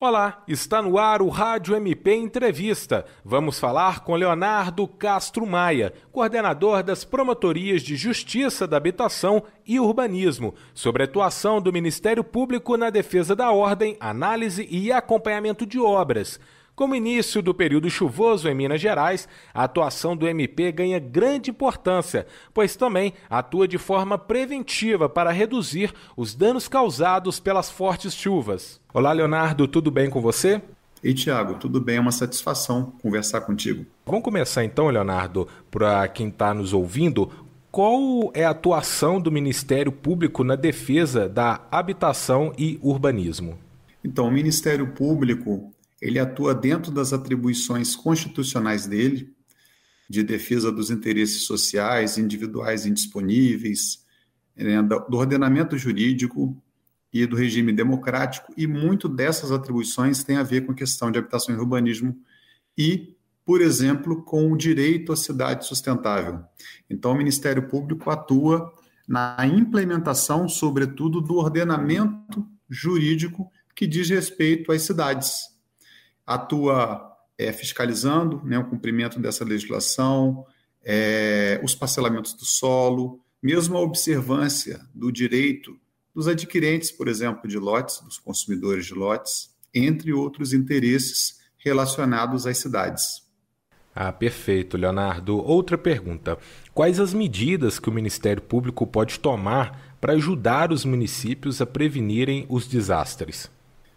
Olá, está no ar o Rádio MP Entrevista. Vamos falar com Leonardo Castro Maia, coordenador das Promotorias de Justiça da Habitação e Urbanismo, sobre a atuação do Ministério Público na defesa da ordem, análise e acompanhamento de obras. Com o início do período chuvoso em Minas Gerais, a atuação do MP ganha grande importância, pois também atua de forma preventiva para reduzir os danos causados pelas fortes chuvas. Olá, Leonardo, tudo bem com você? Ei, Tiago, tudo bem? É uma satisfação conversar contigo. Vamos começar então, Leonardo, para quem está nos ouvindo. Qual é a atuação do Ministério Público na defesa da habitação e urbanismo? Então, o Ministério Público ele atua dentro das atribuições constitucionais dele, de defesa dos interesses sociais, individuais indisponíveis, do ordenamento jurídico e do regime democrático, e muito dessas atribuições tem a ver com a questão de habitação e urbanismo e, por exemplo, com o direito à cidade sustentável. Então, o Ministério Público atua na implementação, sobretudo, do ordenamento jurídico que diz respeito às cidades. Atua fiscalizando o cumprimento dessa legislação, os parcelamentos do solo, mesmo a observância do direito dos adquirentes, por exemplo, de lotes, dos consumidores de lotes, entre outros interesses relacionados às cidades. Perfeito, Leonardo. Outra pergunta. Quais as medidas que o Ministério Público pode tomar para ajudar os municípios a prevenirem os desastres?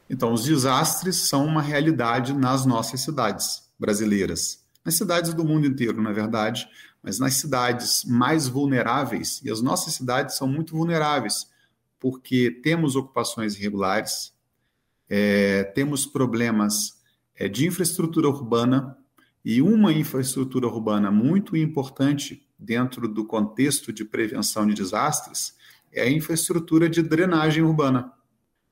Então, os desastres são uma realidade nas nossas cidades brasileiras, nas cidades do mundo inteiro, na verdade, mas nas cidades mais vulneráveis, e as nossas cidades são muito vulneráveis, porque temos ocupações irregulares, temos problemas de infraestrutura urbana, e uma infraestrutura urbana muito importante dentro do contexto de prevenção de desastres é a infraestrutura de drenagem urbana.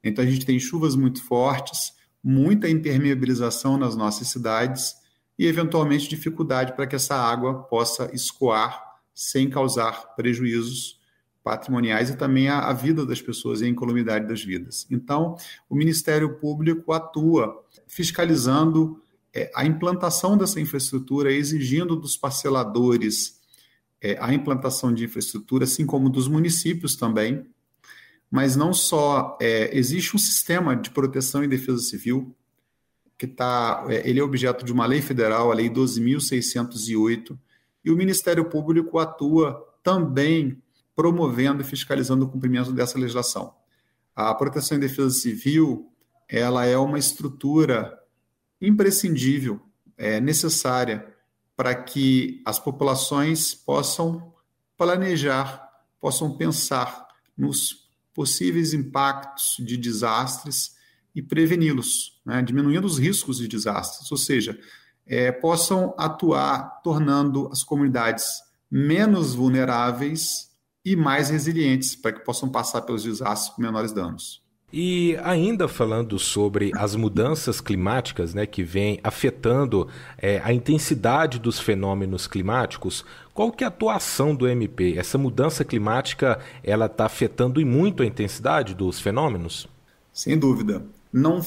Então, a gente tem chuvas muito fortes, muita impermeabilização nas nossas cidades e, eventualmente, dificuldade para que essa água possa escoar sem causar prejuízos patrimoniais e também a vida das pessoas e a incolumidade das vidas. Então, o Ministério Público atua fiscalizando a implantação dessa infraestrutura, exigindo dos parceladores a implantação de infraestrutura, assim como dos municípios também. Mas não só, existe um sistema de proteção e defesa civil, que ele é objeto de uma lei federal, a Lei 12.608, e o Ministério Público atua também promovendo e fiscalizando o cumprimento dessa legislação. A proteção e defesa civil, ela é uma estrutura imprescindível, necessária, para que as populações possam planejar, possam pensar nos possíveis impactos de desastres e preveni-los, diminuindo os riscos de desastres, ou seja, possam atuar tornando as comunidades menos vulneráveis e mais resilientes, para que possam passar pelos desastres com menores danos. E ainda falando sobre as mudanças climáticas, que vêm afetando a intensidade dos fenômenos climáticos, qual que é a atuação do MP? Essa mudança climática, ela está afetando e muito a intensidade dos fenômenos? Sem dúvida. Não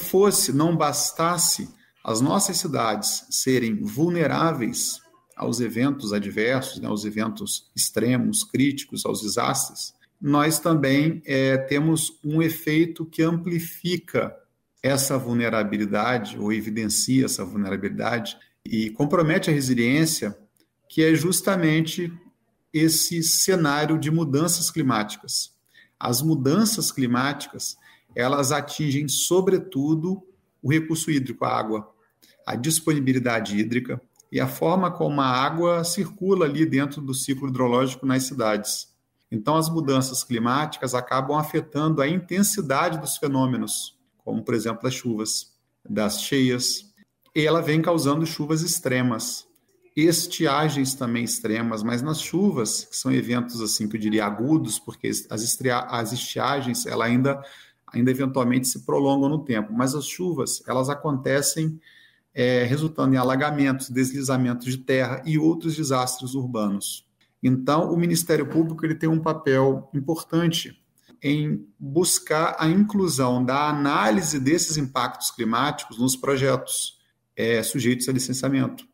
bastasse as nossas cidades serem vulneráveis aos eventos adversos, aos eventos extremos, críticos, aos desastres, nós também temos um efeito que amplifica essa vulnerabilidade ou evidencia essa vulnerabilidade e compromete a resiliência, que é justamente esse cenário de mudanças climáticas. As mudanças climáticas, elas atingem, sobretudo, o recurso hídrico, a água, a disponibilidade hídrica e a forma como a água circula ali dentro do ciclo hidrológico nas cidades. Então, as mudanças climáticas acabam afetando a intensidade dos fenômenos, como, por exemplo, as chuvas, das cheias, e ela vem causando chuvas extremas, estiagens também extremas, mas nas chuvas, que são eventos, assim, que eu diria agudos, porque as estiagens, ela ainda eventualmente se prolongam no tempo, mas as chuvas, elas acontecem resultando em alagamentos, deslizamentos de terra e outros desastres urbanos. Então, o Ministério Público ele tem um papel importante em buscar a inclusão da análise desses impactos climáticos nos projetos sujeitos a licenciamento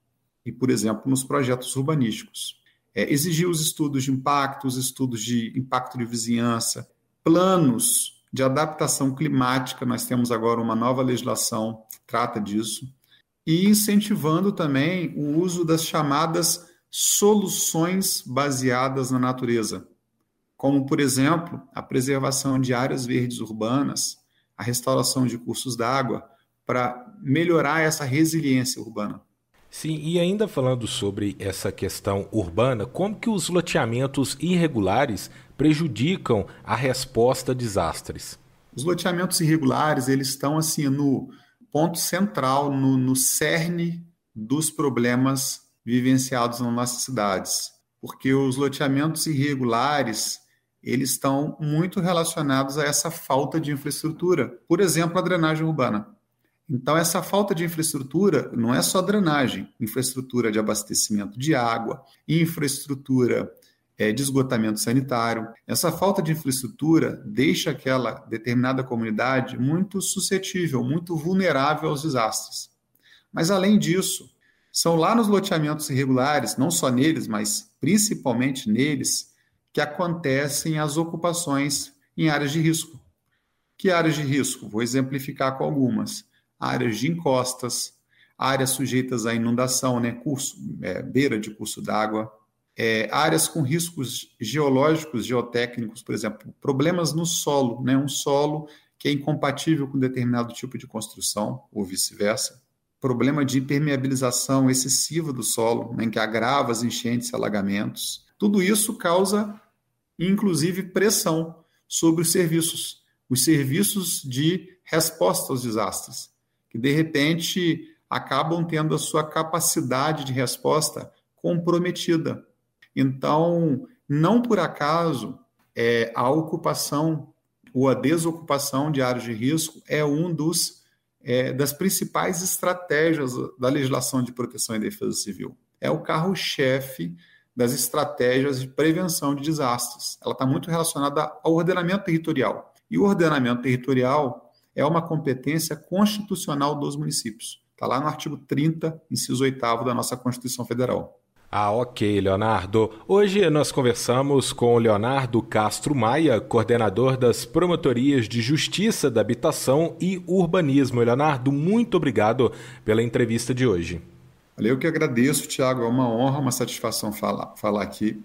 e, por exemplo, nos projetos urbanísticos. Exigir os estudos de impacto, os estudos de impacto de vizinhança, planos de adaptação climática, nós temos agora uma nova legislação que trata disso, e incentivando também o uso das chamadas soluções baseadas na natureza, como, por exemplo, a preservação de áreas verdes urbanas, a restauração de cursos d'água, para melhorar essa resiliência urbana. Sim, e ainda falando sobre essa questão urbana, como que os loteamentos irregulares prejudicam a resposta a desastres? Os loteamentos irregulares, eles estão assim no ponto central, no cerne dos problemas vivenciados nas nossas cidades, porque os loteamentos irregulares, eles estão muito relacionados a essa falta de infraestrutura, por exemplo, a drenagem urbana. Então, essa falta de infraestrutura não é só drenagem, infraestrutura de abastecimento de água, infraestrutura de esgotamento sanitário. Essa falta de infraestrutura deixa aquela determinada comunidade muito suscetível, muito vulnerável aos desastres. Mas, além disso, são lá nos loteamentos irregulares, não só neles, mas principalmente neles, que acontecem as ocupações em áreas de risco. Que áreas de risco? Vou exemplificar com algumas. Áreas de encostas, áreas sujeitas à inundação, beira de curso d'água, áreas com riscos geológicos, geotécnicos, por exemplo, problemas no solo, um solo que é incompatível com determinado tipo de construção, ou vice-versa, problema de impermeabilização excessiva do solo, que agrava as enchentes e alagamentos. Tudo isso causa, inclusive, pressão sobre os serviços de resposta aos desastres, que, de repente, acabam tendo a sua capacidade de resposta comprometida. Então, não por acaso, a ocupação ou a desocupação de áreas de risco é das principais estratégias da legislação de proteção e defesa civil. É o carro-chefe das estratégias de prevenção de desastres. Ela está muito relacionada ao ordenamento territorial. E o ordenamento territorial é uma competência constitucional dos municípios. Está lá no artigo 30, inciso 8º da nossa Constituição Federal. Ok, Leonardo. Hoje nós conversamos com o Leonardo Castro Maia, coordenador das Promotorias de Justiça da Habitação e Urbanismo. Leonardo, muito obrigado pela entrevista de hoje. Eu que agradeço, Tiago. É uma honra, uma satisfação falar aqui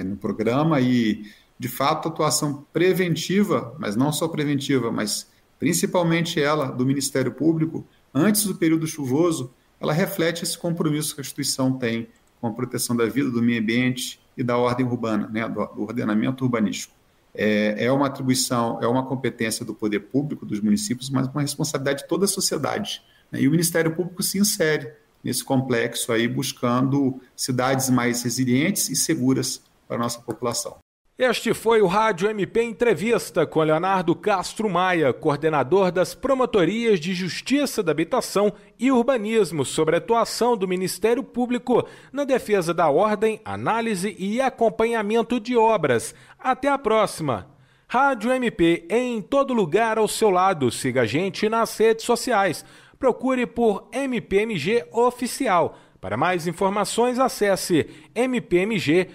no programa e, de fato, a atuação preventiva, mas não só preventiva, mas principalmente ela, do Ministério Público, antes do período chuvoso, ela reflete esse compromisso que a instituição tem com a proteção da vida, do meio ambiente e da ordem urbana, do ordenamento urbanístico. É uma atribuição, é uma competência do poder público, dos municípios, mas uma responsabilidade de toda a sociedade. E o Ministério Público se insere nesse complexo aí, buscando cidades mais resilientes e seguras para a nossa população. Este foi o Rádio MP Entrevista com Leonardo Castro Maia, coordenador das Promotorias de Justiça da Habitação e Urbanismo, sobre a atuação do Ministério Público na defesa da ordem, análise e acompanhamento de obras. Até a próxima! Rádio MP em todo lugar ao seu lado. Siga a gente nas redes sociais. Procure por MPMG Oficial. Para mais informações, acesse mpmg.mp.br.